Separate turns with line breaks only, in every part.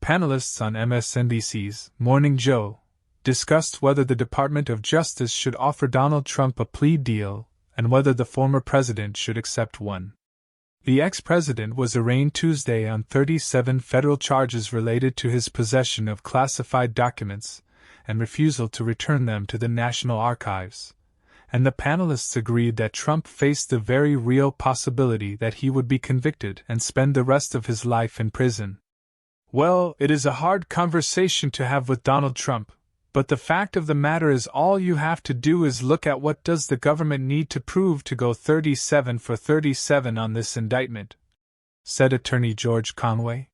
panelists on MSNBC's Morning Joe discussed whether the Department of Justice should offer Donald Trump a plea deal and whether the former president should accept one. The ex-president was arraigned Tuesday on 37 federal charges related to his possession of classified documents and refusal to return them to the National Archives, and the panelists agreed that Trump faced the very real possibility that he would be convicted and spend the rest of his life in prison. Well, it is a hard conversation to have with Donald Trump, but the fact of the matter is all you have to do is look at what does the government need to prove to go 37 for 37 on this indictment, said Attorney George Conway.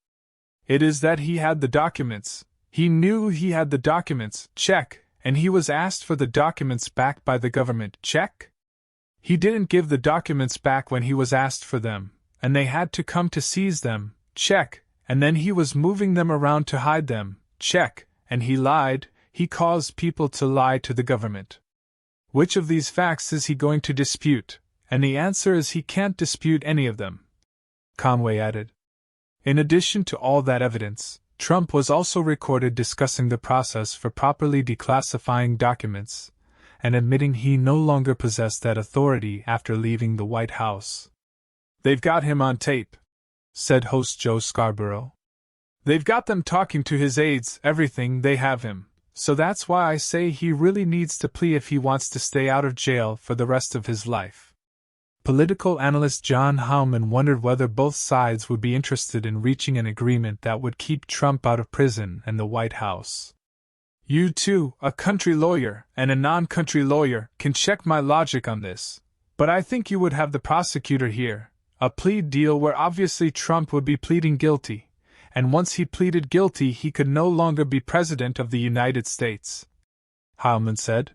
It is that he had the documents. He knew he had the documents, check, and he was asked for the documents back by the government, check. He didn't give the documents back when he was asked for them, and they had to come to seize them, check, and then he was moving them around to hide them, check, and he lied. He caused people to lie to the government. Which of these facts is he going to dispute? And the answer is he can't dispute any of them, Conway added. In addition to all that evidence, Trump was also recorded discussing the process for properly declassifying documents and admitting he no longer possessed that authority after leaving the White House. They've got him on tape, said host Joe Scarborough. They've got them talking to his aides, everything, they have him. So that's why I say he really needs to plea if he wants to stay out of jail for the rest of his life. Political analyst John Howman wondered whether both sides would be interested in reaching an agreement that would keep Trump out of prison and the White House. You too, a country lawyer and a non-country lawyer, can check my logic on this, but I think you would have the prosecutor here, a plea deal where obviously Trump would be pleading guilty. And once he pleaded guilty he could no longer be President of the United States, Howman said.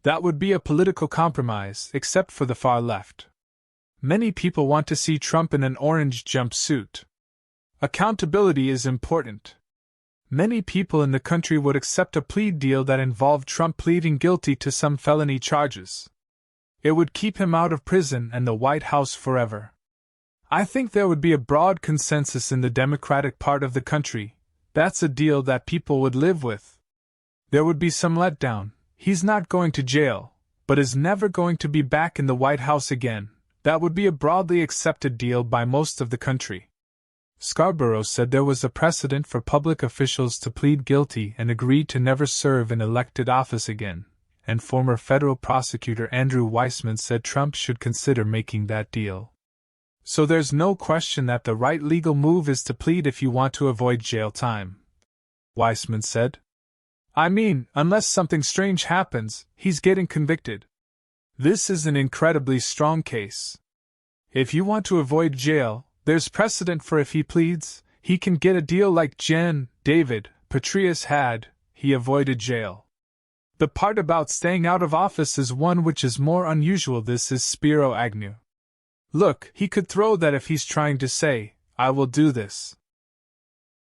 That would be a political compromise, except for the far left. Many people want to see Trump in an orange jumpsuit. Accountability is important. Many people in the country would accept a plea deal that involved Trump pleading guilty to some felony charges. It would keep him out of prison and the White House forever. I think there would be a broad consensus in the Democratic part of the country. That's a deal that people would live with. There would be some letdown. He's not going to jail, but is never going to be back in the White House again. That would be a broadly accepted deal by most of the country. Scarborough said there was a precedent for public officials to plead guilty and agree to never serve in elected office again, and former federal prosecutor Andrew Weissman said Trump should consider making that deal. So there's no question that the right legal move is to plead if you want to avoid jail time, Weissman said. I mean, unless something strange happens, he's getting convicted. This is an incredibly strong case. If you want to avoid jail, there's precedent for if he pleads, he can get a deal like David Petraeus had, he avoided jail. The part about staying out of office is one which is more unusual. This is Spiro Agnew. Look, he could throw that if he's trying to say, I will do this.